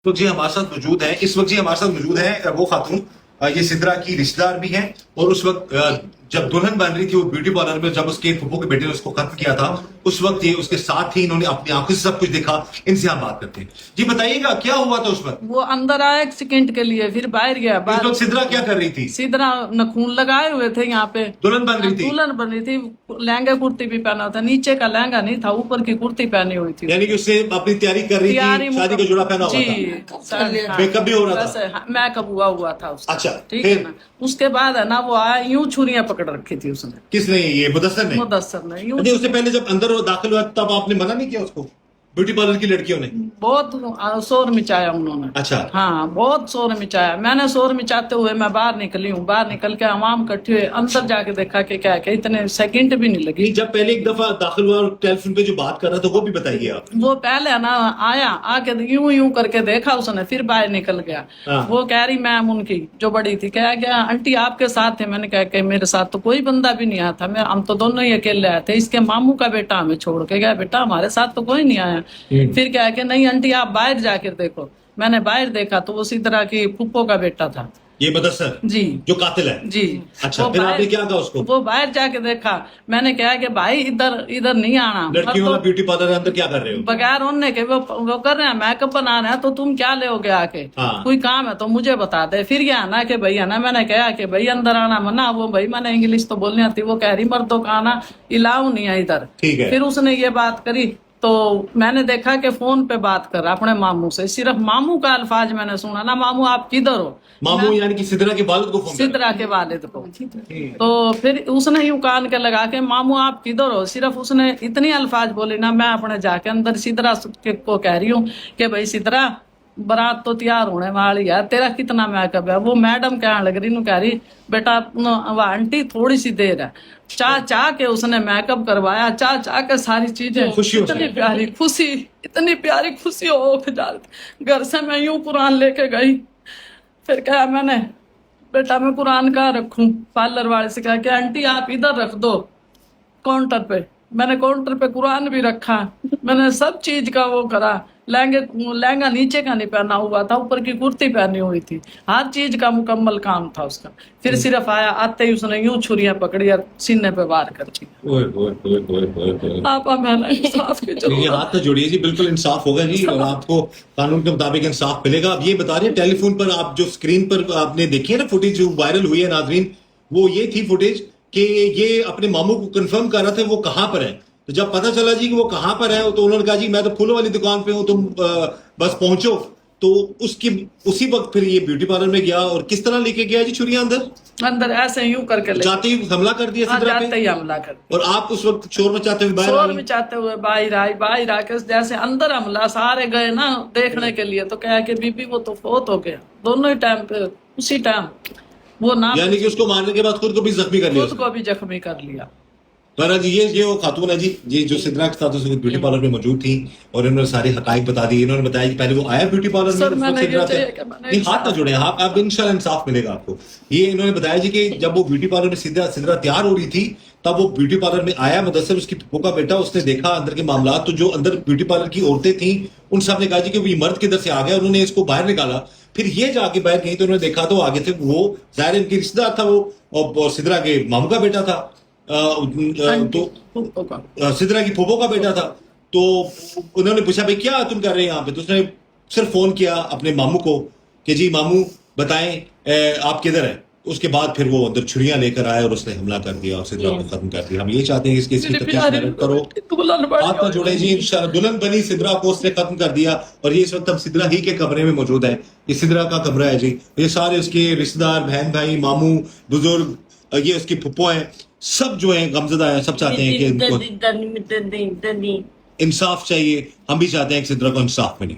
तो जी हमारे साथ मौजूद है इस वक्त जी हमारे साथ मौजूद है वो खातून ये सिद्रा की रिश्तेदार भी हैं और उस वक्त जब दुल्हन बन रही थी वो ब्यूटी पार्लर में जब उसके फुप्पो के बेटे ने उसको खत्म किया था उस वक्त ये उसके साथ ही इन्होंने अपनी आंखों से सब कुछ देखा। इनसे हम बात करते हैं। जी बताइएगा क्या हुआ था उस वक्त? वो अंदर आया 1 सेकंड के लिए, फिर बाहर गया। इस वक्त सिद्रा क्या कर रही थी? सिद्रा नखून लगाए हुए थे यहाँ पे, दुल्हन बन रही थी। दुल्हन बन रही थी। लहंगा कुर्ती भी पहना था, नीचे का लहंगा नहीं था, ऊपर की कुर्ती पहनी हुई थी। यानी कि उससे अपनी तैयारी कर रही थी, शादी का जोड़ा पहना हुआ था। मेकअप भी हो रहा था। मेकअप हुआ था उसका। अच्छा, ठीक है ना। उसके बाद है ना वो आया, यूं छुरियां पकड़ रखी थी उसने। किसने? ये मुदस्सर ने? मुदस्सर ने। यूं उससे पहले जब अंदर वो दाखिल हुआ तब आपने मना नहीं किया उसको? ब्यूटी पार्लर की लड़कियों ने बहुत शोर मचाया उन्होंने। अच्छा। हाँ, बहुत शोर मचाया। मैंने शोर मचाते हुए मैं बाहर निकली हूँ। बाहर निकल के आवाम इकट्ठी हुए, अंदर जाके देखा कि क्या है, इतने सेकंड भी नहीं लगी। जब पहले एक दफा दाखिल हुआ और टेलीफोन पे जो बात कर रहा था वो भी बताइए आप। वो पहले ना आया, आके यूं यूं करके देखा उसने, फिर बाहर निकल गया। हाँ। वो कह रही मैम उनकी जो बड़ी थी, कह गया आंटी आपके साथ थे। मैंने कहा कि मेरे साथ तो कोई बंदा भी नहीं आया था, हम तो दोनों ही अकेले आए थे। इसके मामू का बेटा हमें छोड़ के गया, बेटा हमारे साथ तो कोई नहीं आया। फिर क्या कि नहीं आंटी आप बाहर जाकर देखो। मैंने बाहर देखा तो वो सिद्रा की फुप्पो का बेटा था। ये मुदस्सर जी, जो कातिल है जी। अच्छा, फिर आपने क्या कहा उसको? वो बाहर जाके देखा। मैंने कहा कि भाई इधर नहीं आना। लड़कियों वाला ब्यूटी पार्लर अंदर क्या कर रहे हो? बगैर उनने के वो कर रहे हैं, मेकअप बना रहे हैं, तो तुम क्या ले आके? हाँ। कोई काम है तो मुझे बता दे। फिर क्या ना कि भैया ना, मैंने कहा कि भाई अंदर आना मना। वो भाई मैंने इंग्लिश तो बोलनी आती, वो कह रही मर्दों का आना इलाव नहीं है इधर। ठीक है। फिर उसने ये बात करी तो मैंने देखा कि फोन पे बात कर रहा अपने मामू से। सिर्फ मामू का अल्फाज मैंने सुना ना, मामू आप किधर हो? मामू यानी कि सिद्रा के वालिद को फोन कर? सिद्रा के वालिद को। तो फिर उसने यूं कान के लगा के मामू आप किधर हो, सिर्फ उसने इतनी अल्फाज बोले ना। मैं अपने जाके अंदर सिद्रा को कह रही हूँ कि भाई सिद्रा बारात तो तैयार होने वाली है, तेरा कितना मेकअप है? वो मैडम कहने लग रही, कह रही बेटा वह आंटी थोड़ी सी देर है। चाह के उसने मेकअप करवाया, चाह के सारी चीजें। इतनी प्यारी खुशी, इतनी प्यारी खुशी हो घर से मैं यूं कुरान लेके गई। फिर कहा मैंने बेटा मैं कुरान कहाँ रखूं? पार्लर वाले से कहा कि आंटी आप इधर रख दो काउंटर पे। मैंने काउंटर पे कुरान भी रखा, मैंने सब चीज का वो करा। लहंगा नीचे का नहीं पहना हुआ था, ऊपर की कुर्ती पहनी हुई थी। हर चीज का मुकम्मल काम था उसका। फिर सिर्फ आया, आते ही उसने यूं छुरियां पकड़ी और सीने पे वार कर दी। आप मैंने इंसाफ की जरूरत। ये हाथ तो जोड़िए जी, बिल्कुल इंसाफ होगा जी और आपको कानून के मुताबिक इंसाफ मिलेगा। आप ये बता रहे हैं टेलीफोन पर आप जो स्क्रीन पर आपने देखी है ना फुटेज जो वायरल हुई है नाजरीन, वो ये थी फुटेज कि ये अपने मामू को कंफर्म कर रहा था वो कहाँ पर है। तो जब पता चला जी कि वो कहाँ पर है तो उन्होंने कहा जी मैं तो फूलों वाली दुकान पे हूँ, तुम बस पहुंचो। तो उसी वक्त फिर ये ब्यूटी पार्लर में गया और किस तरह लेके गया जी छुरियां अंदर ऐसे यूं करके जाते ही हमला कर दिया सिद्रा पे? जाते ही हमला कर दिया। और आप उस वक्त शोर मचाते हुए शोर मचाते हुए बाहर आके जैसे अंदर हमला, सारे गए ना देखने के लिए। तो कहा कि बीबी वो तो फोत हो गया दोनों ही टाइम पे, उसी टाइम वो नाम, यानी कि उसको मारने के बाद खुद को भी जख्मी कर लिया, खुद को भी जख्मी कर लिया। पर जी ये वो खातून है जी, ये जो सिद्रा के साथ ब्यूटी पार्लर में मौजूद थी और इन्होंने सारी हकाइक बता दी। इन्होंने बताया कि पहले वो आया ब्यूटी पार्लर में, नहीं हाथ ना जुड़े आप इंशाल्लाह इंसाफ मिलेगा आपको। ये इन्होंने बताया जी कि जब वो ब्यूटी पार्लर में सिद्रा तैयार हो रही थी तब वो ब्यूटी पार्लर में आया मुदस्सर, उसकी फुप्पो का बेटा। उसने देखा अंदर के मामला, तो जो अंदर ब्यूटी पार्लर की औरतें थी उन सब ने कहा जी कि ये मर्द किधर से आ गया। उन्होंने इसको बाहर निकाला, फिर ये जाके बाहर गई तो उन्होंने देखा तो आगे थे वो जाहिर इनकी रिश्तेदार था वो, और सिद्रा के मामू का बेटा था। तो सिद्रा की फुप्पो का बेटा था। तो उन्होंने पूछा भाई क्या तुम कर रहे हैं यहाँ पे? तो उसने सिर्फ फोन किया अपने मामू को कि जी मामू बताएं आप किधर है। उसके बाद फिर वो अंदर छुरियां लेकर आए और उसने हमला कर दिया और सिद्रा को खत्म कर दिया। हम ये चाहते हैं कि इसकी तफ्तीश करो, हाथ ना जोड़े जी इंशाल्लाह। दुल्हन बनी सिद्रा को उसने खत्म कर दिया और ये इस वक्त हम सिद्रा ही के कमरे में मौजूद है। ये सिद्रा का कमरा है जी। ये सारे उसके रिश्तेदार, बहन भाई, मामू, बुजुर्ग, ये उसकी फुप्पो है, सब जो है गमजदा है। सब चाहते हैं कि इनको इंसाफ चाहिए। हम भी चाहते हैं कि सिद्रा को इंसाफ मिले।